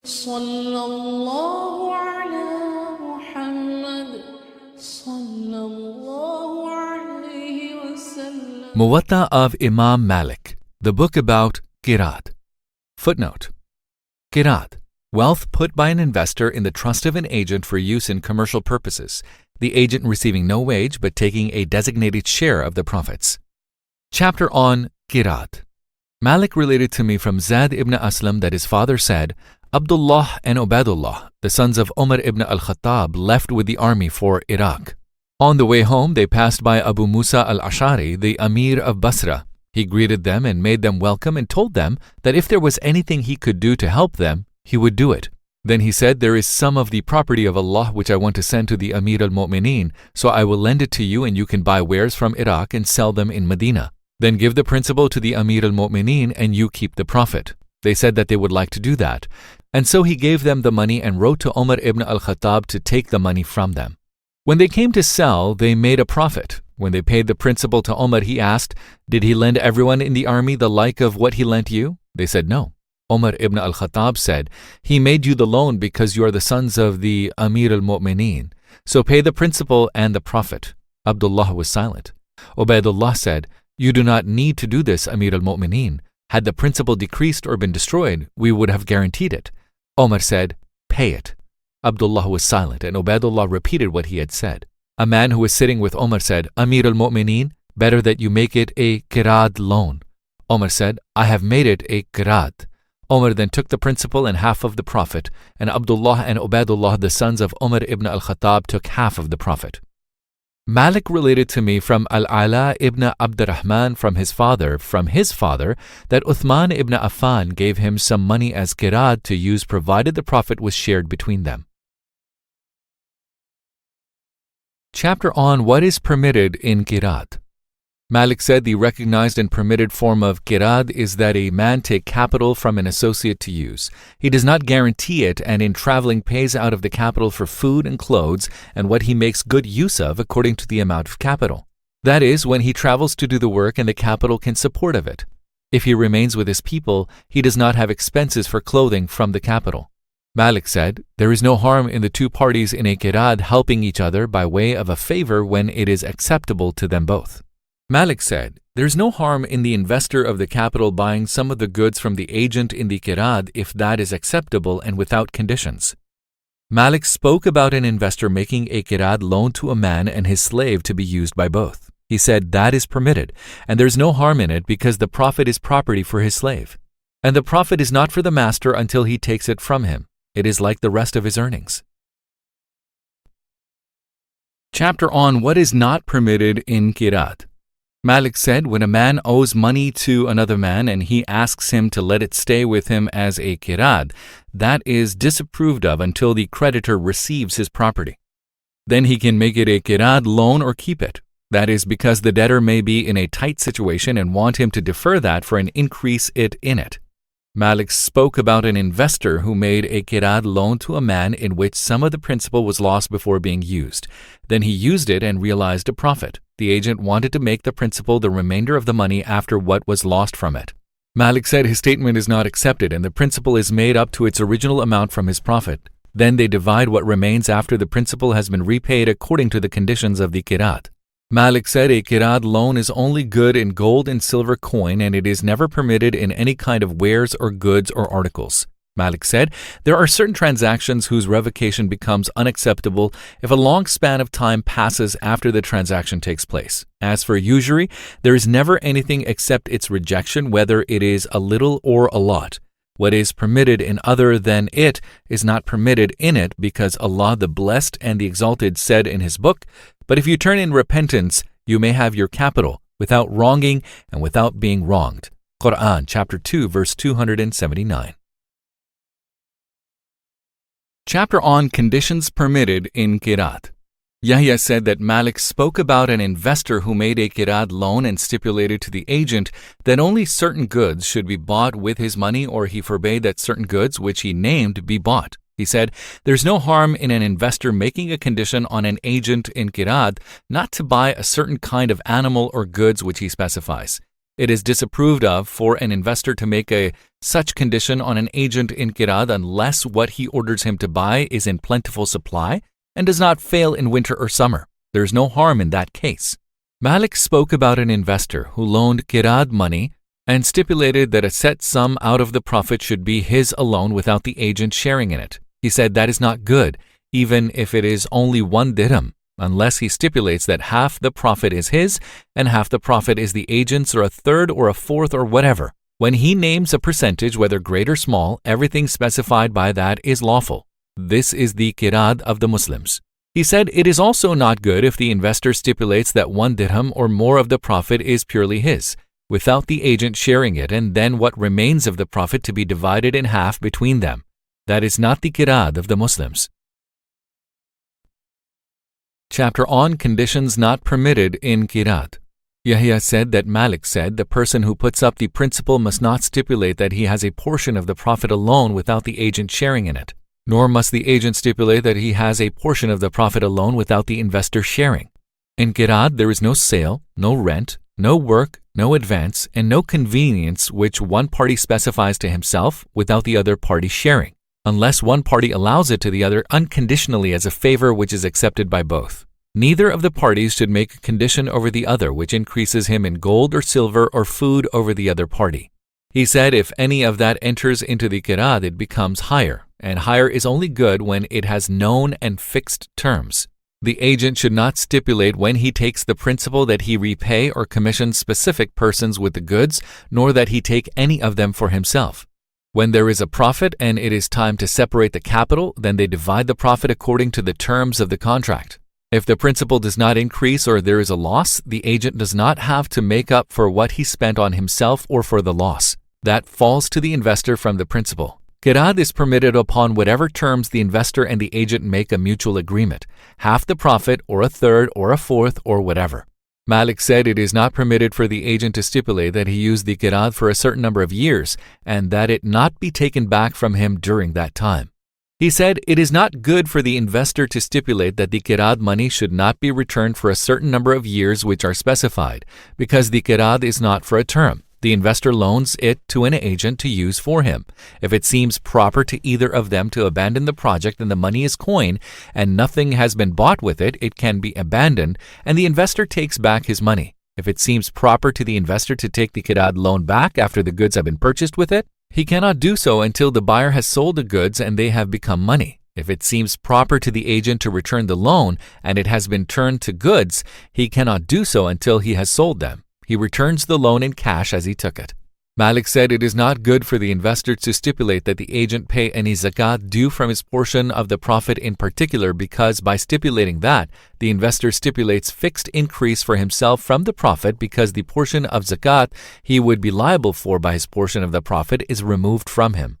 صلى الله على محمد صلى الله عليه وسلم. Muwatta of Imam Malik, the book about Qirad. Footnote: Qirad, wealth put by an investor in the trust of an agent for use in commercial purposes, the agent receiving no wage but taking a designated share of the profits. Chapter on Qirad. Malik related to me from Zayd ibn Aslam that his father said, Abdullah and Ubaidullah, the sons of Umar ibn al-Khattab, left with the army for Iraq. On the way home, they passed by Abu Musa al-Ash'ari, the Amir of Basra. He greeted them and made them welcome and told them that if there was anything he could do to help them, he would do it. Then he said, there is some of the property of Allah which I want to send to the Amir al-Mu'mineen, so I will lend it to you and you can buy wares from Iraq and sell them in Medina. Then give the principal to the Amir al-Mu'mineen and you keep the profit. They said that they would like to do that. And so he gave them the money and wrote to Umar ibn al-Khattab to take the money from them. When they came to sell, they made a profit. When they paid the principal to Umar, he asked, did he lend everyone in the army the like of what he lent you? They said no. Umar ibn al-Khattab said, he made you the loan because you are the sons of the Amir al-Mu'mineen. So pay the principal and the profit. Abdullah was silent. Ubaidullah said, you do not need to do this, Amir al-Mu'mineen. Had the principal decreased or been destroyed, we would have guaranteed it. Omar said, pay it. Abdullah was silent and Ubaidullah repeated what he had said. A man who was sitting with Omar said, Amir al-Mu'mineen, better that you make it a Qirad loan. Omar said, I have made it a Qirad. Omar then took the principal and half of the profit, and Abdullah and Ubaidullah, the sons of Umar ibn al-Khattab, took half of the profit. Malik related to me from Al-Ala ibn Abdurrahman from his father, that Uthman ibn Affan gave him some money as Qirad to use provided the profit was shared between them. Chapter on what is permitted in Qirad. Malik said the recognized and permitted form of Qirad is that a man take capital from an associate to use. He does not guarantee it and in traveling pays out of the capital for food and clothes and what he makes good use of according to the amount of capital. That is, when he travels to do the work and the capital can support of it. If he remains with his people, he does not have expenses for clothing from the capital. Malik said, there is no harm in the two parties in a Qirad helping each other by way of a favor when it is acceptable to them both. Malik said, there is no harm in the investor of the capital buying some of the goods from the agent in the Qirad if that is acceptable and without conditions. Malik spoke about an investor making a Qirad loan to a man and his slave to be used by both. He said that is permitted, and there is no harm in it because the profit is property for his slave. And the profit is not for the master until he takes it from him. It is like the rest of his earnings. Chapter on what is not permitted in Qirad. Malik said, when a man owes money to another man and he asks him to let it stay with him as a Qirad, that is disapproved of until the creditor receives his property. Then he can make it a Qirad loan or keep it. That is because the debtor may be in a tight situation and want him to defer that for an increase in it. Malik spoke about an investor who made a Qirad loan to a man in which some of the principal was lost before being used. Then he used it and realized a profit. The agent wanted to make the principal the remainder of the money after what was lost from it. Malik said his statement is not accepted and the principal is made up to its original amount from his profit. Then they divide what remains after the principal has been repaid according to the conditions of the Qirad. Malik said a Qirad loan is only good in gold and silver coin and it is never permitted in any kind of wares or goods or articles. Malik said, there are certain transactions whose revocation becomes unacceptable if a long span of time passes after the transaction takes place. As for usury, there is never anything except its rejection, whether it is a little or a lot. What is permitted in other than it is not permitted in it because Allah the Blessed and the Exalted said in His book, but if you turn in repentance, you may have your capital without wronging and without being wronged. Qur'an chapter 2 verse 279. Chapter on conditions permitted in Qirad. Yahya said that Malik spoke about an investor who made a Qirad loan and stipulated to the agent that only certain goods should be bought with his money or he forbade that certain goods which he named be bought. He said, there's no harm in an investor making a condition on an agent in Qirad not to buy a certain kind of animal or goods which he specifies. It is disapproved of for an investor to make such condition on an agent in Qirad unless what he orders him to buy is in plentiful supply and does not fail in winter or summer. There is no harm in that case. Malik spoke about an investor who loaned Qirad money and stipulated that a set sum out of the profit should be his alone without the agent sharing in it. He said that is not good, even if it is only 1 dirham, unless he stipulates that half the profit is his and half the profit is the agent's, or a third or a fourth or whatever. When he names a percentage, whether great or small, everything specified by that is lawful. This is the Qirad of the Muslims. He said it is also not good if the investor stipulates that 1 dirham or more of the profit is purely his, without the agent sharing it, and then what remains of the profit to be divided in half between them. That is not the Qirad of the Muslims. Chapter on Conditions Not Permitted in Qirad. Yahya said that Malik said the person who puts up the principal must not stipulate that he has a portion of the profit alone without the agent sharing in it, nor must the agent stipulate that he has a portion of the profit alone without the investor sharing. In Qirad there is no sale, no rent, no work, no advance, and no convenience which one party specifies to himself without the other party sharing, unless one party allows it to the other unconditionally as a favor which is accepted by both. Neither of the parties should make a condition over the other which increases him in gold or silver or food over the other party. He said if any of that enters into the Qirad, it becomes hire, and hire is only good when it has known and fixed terms. The agent should not stipulate when he takes the principal that he repay or commission specific persons with the goods, nor that he take any of them for himself. When there is a profit and it is time to separate the capital, then they divide the profit according to the terms of the contract. If the principal does not increase or there is a loss, the agent does not have to make up for what he spent on himself or for the loss. That falls to the investor from the principal. Qirad is permitted upon whatever terms the investor and the agent make a mutual agreement, half the profit or a third or a fourth or whatever. Malik said it is not permitted for the agent to stipulate that he used the Qirad for a certain number of years and that it not be taken back from him during that time. He said it is not good for the investor to stipulate that the Qirad money should not be returned for a certain number of years which are specified, because the Qirad is not for a term. The investor loans it to an agent to use for him. If it seems proper to either of them to abandon the project and the money is coin and nothing has been bought with it, it can be abandoned and the investor takes back his money. If it seems proper to the investor to take the Qirad loan back after the goods have been purchased with it, he cannot do so until the buyer has sold the goods and they have become money. If it seems proper to the agent to return the loan and it has been turned to goods, he cannot do so until he has sold them. He returns the loan in cash as he took it. Malik said it is not good for the investor to stipulate that the agent pay any zakat due from his portion of the profit in particular, because by stipulating that, the investor stipulates fixed increase for himself from the profit, because the portion of zakat he would be liable for by his portion of the profit is removed from him.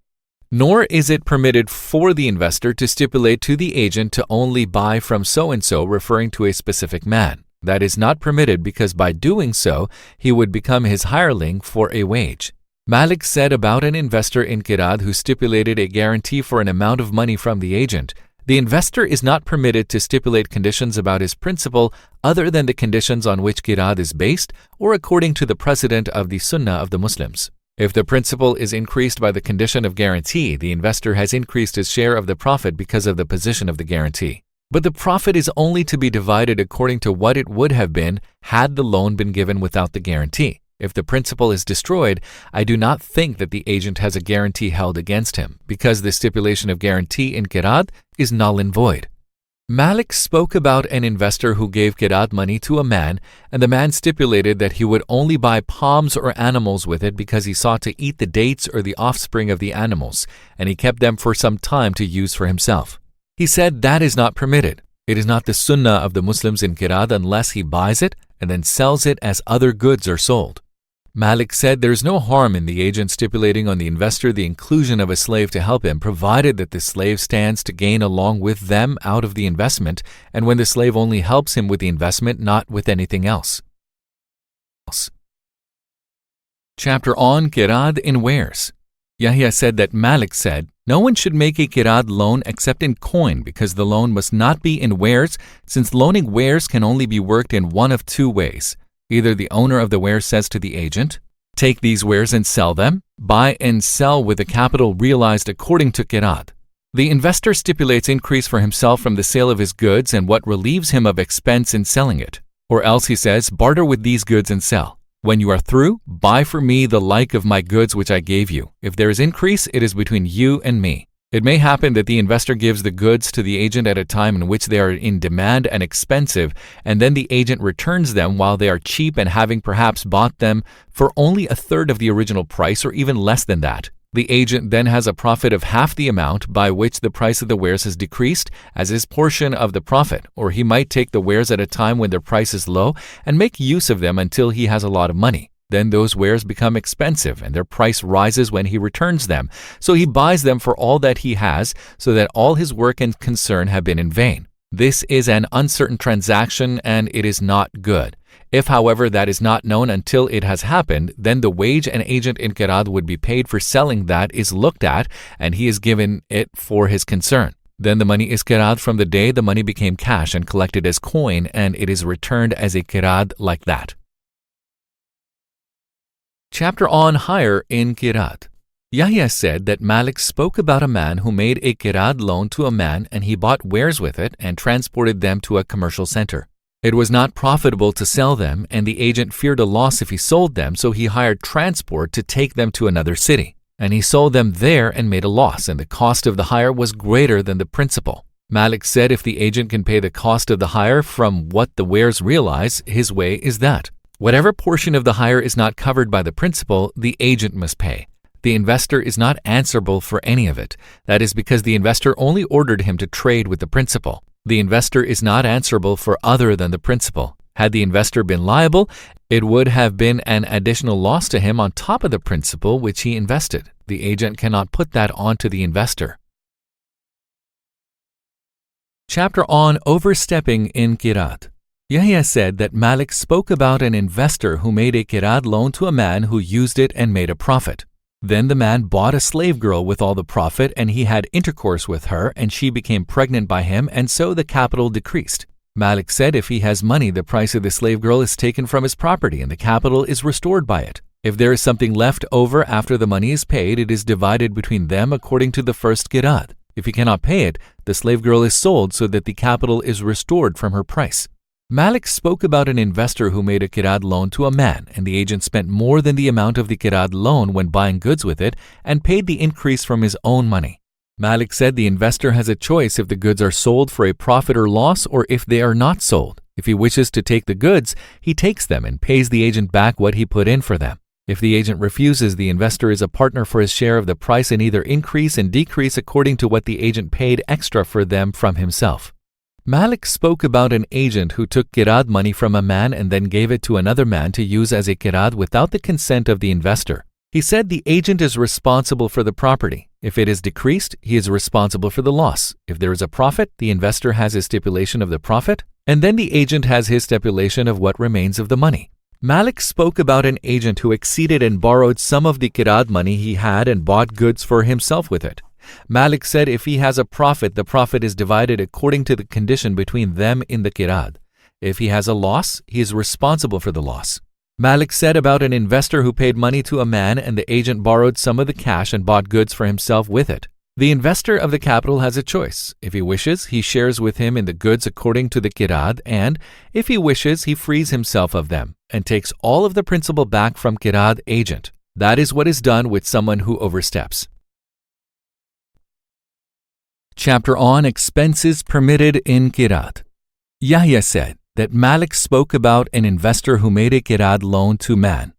Nor is it permitted for the investor to stipulate to the agent to only buy from so-and-so, referring to a specific man. That is not permitted, because by doing so, he would become his hireling for a wage. Malik said about an investor in Qirad who stipulated a guarantee for an amount of money from the agent, the investor is not permitted to stipulate conditions about his principal other than the conditions on which Qirad is based or according to the precedent of the Sunnah of the Muslims. If the principal is increased by the condition of guarantee, the investor has increased his share of the profit because of the position of the guarantee. But the profit is only to be divided according to what it would have been had the loan been given without the guarantee. If the principal is destroyed, I do not think that the agent has a guarantee held against him, because the stipulation of guarantee in Qirad is null and void. Malik spoke about an investor who gave Qirad money to a man, and the man stipulated that he would only buy palms or animals with it because he sought to eat the dates or the offspring of the animals, and he kept them for some time to use for himself. He said that is not permitted. It is not the sunnah of the Muslims in Qirad unless he buys it and then sells it as other goods are sold. Malik said there is no harm in the agent stipulating on the investor the inclusion of a slave to help him, provided that the slave stands to gain along with them out of the investment, and when the slave only helps him with the investment, not with anything else. Chapter on Qirad in wares. Yahya said that Malik said, no one should make a Qirad loan except in coin, because the loan must not be in wares, since loaning wares can only be worked in one of two ways. Either the owner of the ware says to the agent, Take these wares and sell them. Buy and sell with the capital realized according to Qirad. The investor stipulates increase for himself from the sale of his goods and what relieves him of expense in selling it. Or else he says, barter with these goods and sell. When you are through, buy for me the like of my goods which I gave you. If there is increase, it is between you and me. It may happen that the investor gives the goods to the agent at a time in which they are in demand and expensive, and then the agent returns them while they are cheap and having perhaps bought them for only a third of the original price or even less than that. The agent then has a profit of half the amount by which the price of the wares has decreased as his portion of the profit, or he might take the wares at a time when their price is low and make use of them until he has a lot of money. Then those wares become expensive and their price rises when he returns them. So he buys them for all that he has, so that all his work and concern have been in vain. This is an uncertain transaction and it is not good. If, however, that is not known until it has happened, then the wage an agent in Qirad would be paid for selling that is looked at and he is given it for his concern. Then the money is Qirad from the day the money became cash and collected as coin, and it is returned as a Qirad like that. Chapter on Hire in Qirad. Yahya said that Malik spoke about a man who made a Qirad loan to a man and he bought wares with it and transported them to a commercial center. It was not profitable to sell them, and the agent feared a loss if he sold them, so he hired transport to take them to another city. And he sold them there and made a loss, and the cost of the hire was greater than the principal. Malik said if the agent can pay the cost of the hire from what the wares realize, his way is that. Whatever portion of the hire is not covered by the principal, the agent must pay. The investor is not answerable for any of it. That is because the investor only ordered him to trade with the principal. The investor is not answerable for other than the principal. Had the investor been liable, it would have been an additional loss to him on top of the principal which he invested. The agent cannot put that onto the investor. Chapter on Overstepping in Qirad. Yahya said that Malik spoke about an investor who made a Qirad loan to a man who used it and made a profit. Then the man bought a slave girl with all the profit, and he had intercourse with her, and she became pregnant by him, and so the capital decreased. Malik said if he has money, the price of the slave girl is taken from his property, and the capital is restored by it. If there is something left over after the money is paid, it is divided between them according to the first Qirad. If he cannot pay it, the slave girl is sold so that the capital is restored from her price. Malik spoke about an investor who made a Qirad loan to a man, and the agent spent more than the amount of the Qirad loan when buying goods with it and paid the increase from his own money. Malik said the investor has a choice if the goods are sold for a profit or loss or if they are not sold. If he wishes to take the goods, he takes them and pays the agent back what he put in for them. If the agent refuses, the investor is a partner for his share of the price and either increase and decrease according to what the agent paid extra for them from himself. Malik spoke about an agent who took Qirad money from a man and then gave it to another man to use as a Qirad without the consent of the investor. He said the agent is responsible for the property. If it is decreased, he is responsible for the loss. If there is a profit, the investor has his stipulation of the profit, and then the agent has his stipulation of what remains of the money. Malik spoke about an agent who exceeded and borrowed some of the Qirad money he had and bought goods for himself with it. Malik said if he has a profit, the profit is divided according to the condition between them in the Qirad. If he has a loss, he is responsible for the loss. Malik said about an investor who paid money to a man and the agent borrowed some of the cash and bought goods for himself with it. The investor of the capital has a choice. If he wishes, he shares with him in the goods according to the Qirad, and if he wishes, he frees himself of them and takes all of the principal back from Qirad agent. That is what is done with someone who oversteps. Chapter on Expenses Permitted in Qirad. Yahya said that Malik spoke about an investor who made a Qirad loan to man.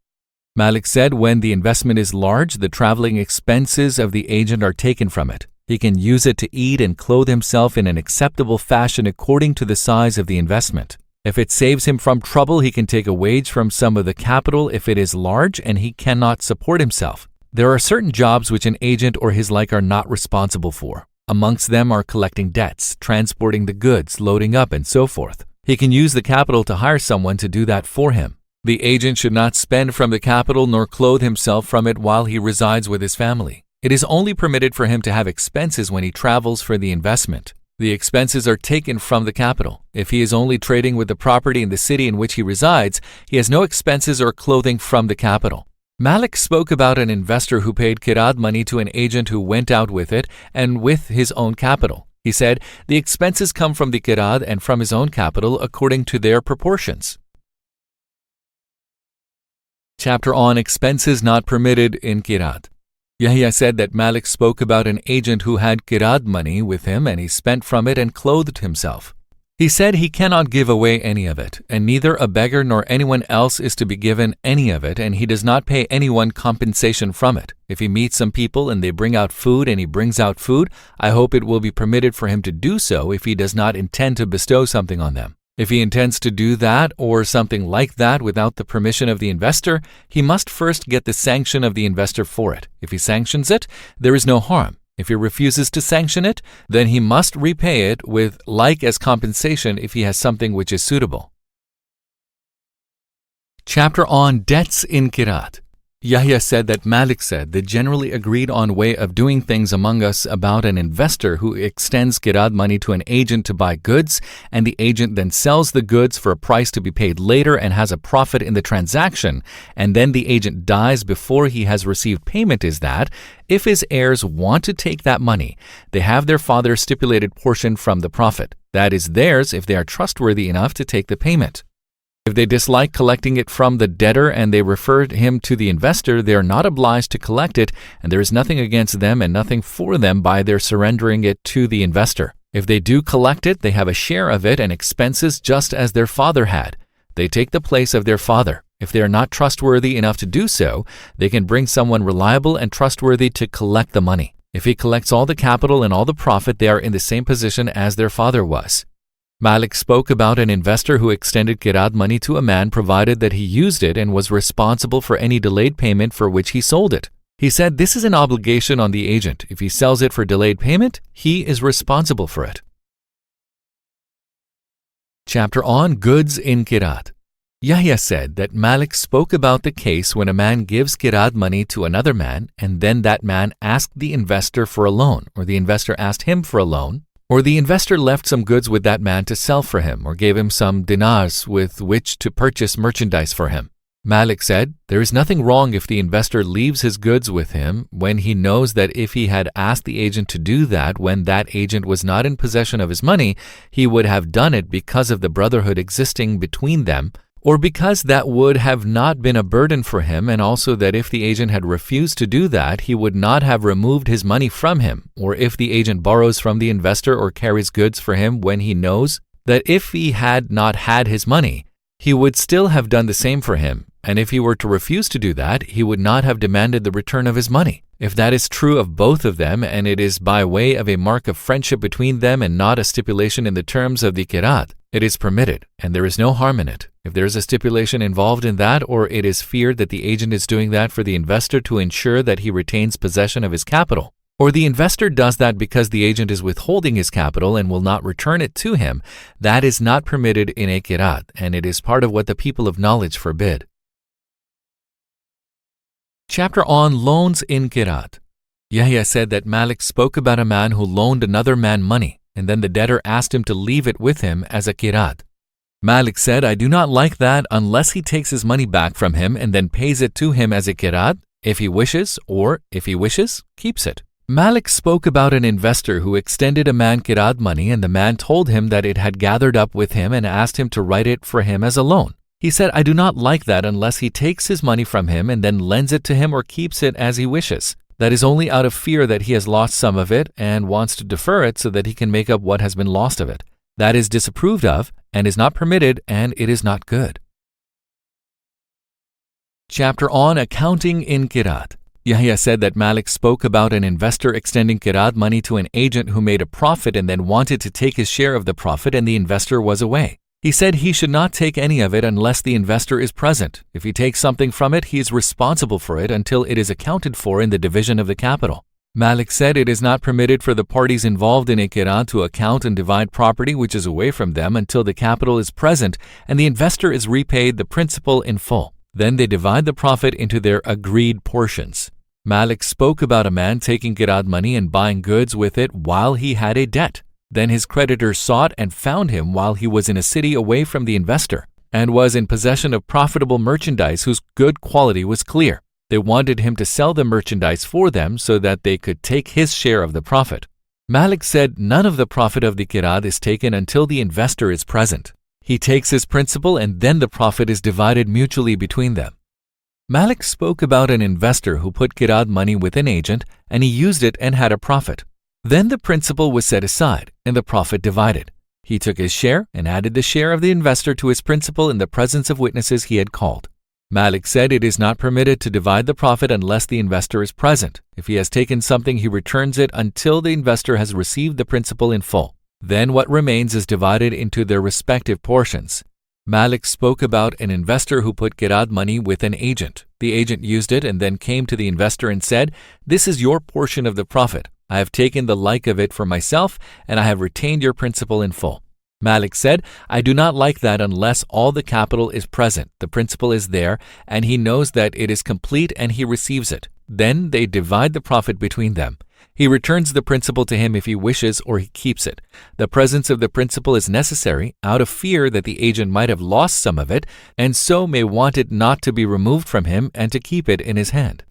Malik said when the investment is large, the traveling expenses of the agent are taken from it. He can use it to eat and clothe himself in an acceptable fashion according to the size of the investment. If it saves him from trouble, he can take a wage from some of the capital if it is large and he cannot support himself. There are certain jobs which an agent or his like are not responsible for. Amongst them are collecting debts, transporting the goods, loading up, and so forth. He can use the capital to hire someone to do that for him. The agent should not spend from the capital nor clothe himself from it while he resides with his family. It is only permitted for him to have expenses when he travels for the investment. The expenses are taken from the capital. If he is only trading with the property in the city in which he resides, he has no expenses or clothing from the capital. Malik spoke about an investor who paid Qirad money to an agent who went out with it and with his own capital. He said, the expenses come from the Qirad and from his own capital according to their proportions. Chapter on expenses not permitted in Qirad. Yahya said that Malik spoke about an agent who had Qirad money with him and he spent from it and clothed himself. He said he cannot give away any of it, and neither a beggar nor anyone else is to be given any of it, and he does not pay anyone compensation from it. If he meets some people and they bring out food and he brings out food, I hope it will be permitted for him to do so if he does not intend to bestow something on them. If he intends to do that or something like that without the permission of the investor, he must first get the sanction of the investor for it. If he sanctions it, there is no harm. If he refuses to sanction it, then he must repay it with like as compensation if he has something which is suitable. Chapter on debts in Qirad. Yahya said that Malik said the generally agreed on way of doing things among us about an investor who extends Qirad money to an agent to buy goods, and the agent then sells the goods for a price to be paid later and has a profit in the transaction, and then the agent dies before he has received payment is that, if his heirs want to take that money, they have their father's stipulated portion from the profit. That is theirs if they are trustworthy enough to take the payment. If they dislike collecting it from the debtor and they refer him to the investor, they are not obliged to collect it, and there is nothing against them and nothing for them by their surrendering it to the investor. If they do collect it, they have a share of it and expenses just as their father had. They take the place of their father. If they are not trustworthy enough to do so, they can bring someone reliable and trustworthy to collect the money. If he collects all the capital and all the profit, they are in the same position as their father was. Malik spoke about an investor who extended Qirad money to a man provided that he used it and was responsible for any delayed payment for which he sold it. He said this is an obligation on the agent. If he sells it for delayed payment, he is responsible for it. Chapter on goods in Qirad. Yahya said that Malik spoke about the case when a man gives Qirad money to another man and then that man asked the investor for a loan, or the investor asked him for a loan, or the investor left some goods with that man to sell for him or gave him some dinars with which to purchase merchandise for him. Malik said, there is nothing wrong if the investor leaves his goods with him when he knows that if he had asked the agent to do that when that agent was not in possession of his money, he would have done it because of the brotherhood existing between them, or because that would have not been a burden for him, and also that if the agent had refused to do that, he would not have removed his money from him, or if the agent borrows from the investor or carries goods for him when he knows that if he had not had his money, he would still have done the same for him, and if he were to refuse to do that, he would not have demanded the return of his money. If that is true of both of them, and it is by way of a mark of friendship between them and not a stipulation in the terms of the Qirad, it is permitted, and there is no harm in it. If there is a stipulation involved in that, or it is feared that the agent is doing that for the investor to ensure that he retains possession of his capital, or the investor does that because the agent is withholding his capital and will not return it to him, that is not permitted in a Qirad, and it is part of what the people of knowledge forbid. Chapter on loans in Qirad. Yahya said that Malik spoke about a man who loaned another man money, and then the debtor asked him to leave it with him as a Qirad. Malik said, I do not like that unless he takes his money back from him and then pays it to him as a Qirad, if he wishes, or, if he wishes, keeps it. Malik spoke about an investor who extended a man Qirad money, and the man told him that it had gathered up with him and asked him to write it for him as a loan. He said, I do not like that unless he takes his money from him and then lends it to him or keeps it as he wishes. That is only out of fear that he has lost some of it and wants to defer it so that he can make up what has been lost of it. That is disapproved of and is not permitted, and it is not good. Chapter on accounting in Qirad. Yahya said that Malik spoke about an investor extending Qirad money to an agent who made a profit and then wanted to take his share of the profit, and the investor was away. He said he should not take any of it unless the investor is present. If he takes something from it, he is responsible for it until it is accounted for in the division of the capital. Malik said it is not permitted for the parties involved in a Qirad to account and divide property which is away from them until the capital is present and the investor is repaid the principal in full. Then they divide the profit into their agreed portions. Malik spoke about a man taking Qirad money and buying goods with it while he had a debt. Then his creditors sought and found him while he was in a city away from the investor, and was in possession of profitable merchandise whose good quality was clear. They wanted him to sell the merchandise for them so that they could take his share of the profit. Malik said none of the profit of the qirad is taken until the investor is present. He takes his principal and then the profit is divided mutually between them. Malik spoke about an investor who put qirad money with an agent and he used it and had a profit. Then the principal was set aside and the profit divided. He took his share and added the share of the investor to his principal in the presence of witnesses he had called. Malik said it is not permitted to divide the profit unless the investor is present. If he has taken something, he returns it until the investor has received the principal in full. Then what remains is divided into their respective portions. Malik spoke about an investor who put qirad money with an agent. The agent used it and then came to the investor and said, "This is your portion of the profit. I have taken the like of it for myself and I have retained your principal in full." Malik said, "I do not like that unless all the capital is present, the principal is there, and he knows that it is complete and he receives it. Then they divide the profit between them. He returns the principal to him if he wishes or he keeps it. The presence of the principal is necessary out of fear that the agent might have lost some of it and so may want it not to be removed from him and to keep it in his hand."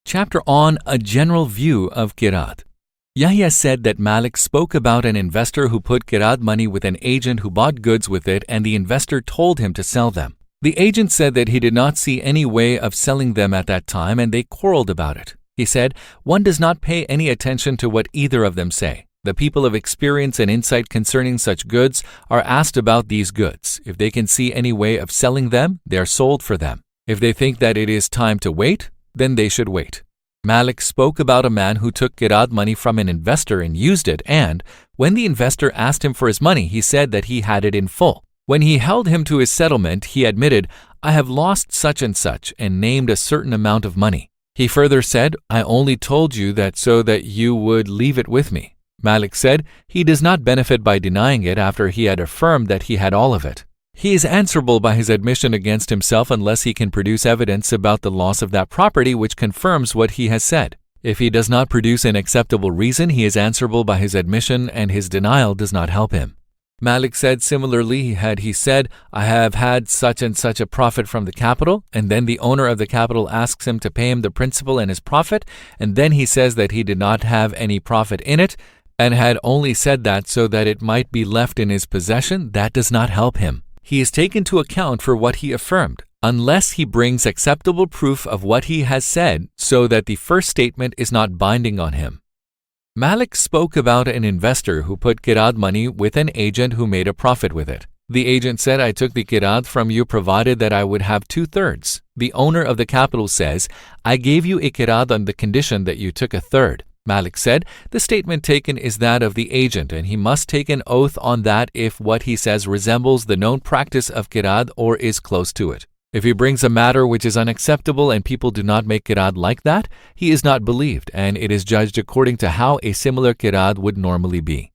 Chapter on a general view of qirad. Yahya said that Malik spoke about an investor who put qirad money with an agent who bought goods with it and the investor told him to sell them. The agent said that he did not see any way of selling them at that time and they quarreled about it. He said, "One does not pay any attention to what either of them say. The people of experience and insight concerning such goods are asked about these goods. If they can see any way of selling them, they are sold for them. If they think that it is time to wait, then they should wait." Malik spoke about a man who took qirad money from an investor and used it, and when the investor asked him for his money, he said that he had it in full. When he held him to his settlement, he admitted, "I have lost such and named a certain amount of money." He further said, "I only told you that so that you would leave it with me." Malik said, he does not benefit by denying it after he had affirmed that he had all of it. He is answerable by his admission against himself unless he can produce evidence about the loss of that property which confirms what he has said. If he does not produce an acceptable reason, he is answerable by his admission and his denial does not help him. Malik said similarly, had he said, "I have had such and such a profit from the capital," and then the owner of the capital asks him to pay him the principal and his profit, and then he says that he did not have any profit in it, and had only said that so that it might be left in his possession, that does not help him. He is taken to account for what he affirmed, unless he brings acceptable proof of what he has said so that the first statement is not binding on him. Malik spoke about an investor who put qirad money with an agent who made a profit with it. The agent said, "I took the qirad from you provided that I would have 2/3. The owner of the capital says, "I gave you a qirad on the condition that you took 1/3. Malik said, "The statement taken is that of the agent and he must take an oath on that if what he says resembles the known practice of qirad or is close to it. If he brings a matter which is unacceptable and people do not make qirad like that, he is not believed and it is judged according to how a similar qirad would normally be."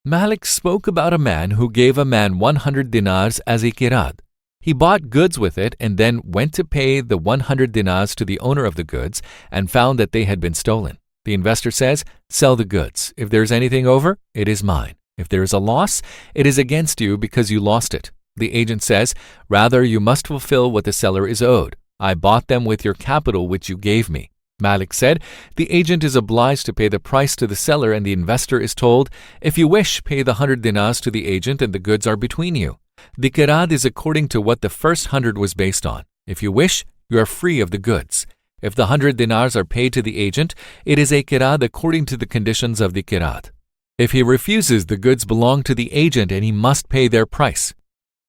Malik spoke about a man who gave a man 100 dinars as a qirad. He bought goods with it and then went to pay the 100 dinars to the owner of the goods and found that they had been stolen. The investor says, "Sell the goods. If there is anything over, it is mine. If there is a loss, it is against you because you lost it." The agent says, "Rather, you must fulfill what the seller is owed. I bought them with your capital which you gave me." Malik said, "The agent is obliged to pay the price to the seller and the investor is told, 'If you wish, pay the 100 dinars to the agent and the goods are between you.' The qirad is according to what the first 100 was based on. If you wish, you are free of the goods. If the 100 dinars are paid to the agent, it is a qirad according to the conditions of the qirad. If he refuses, the goods belong to the agent and he must pay their price."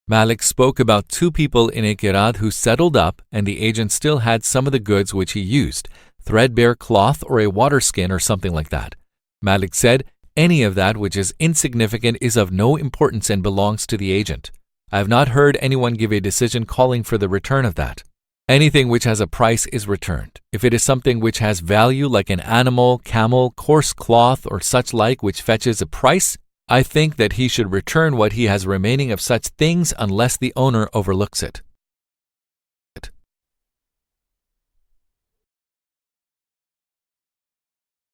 Malik spoke about 2 people in a qirad who settled up and the agent still had some of the goods which he used, threadbare cloth or a water skin or something like that. Malik said, "Any of that which is insignificant is of no importance and belongs to the agent. I have not heard anyone give a decision calling for the return of that. Anything which has a price is returned. If it is something which has value like an animal, camel, coarse cloth, or such like which fetches a price, I think that he should return what he has remaining of such things unless the owner overlooks it.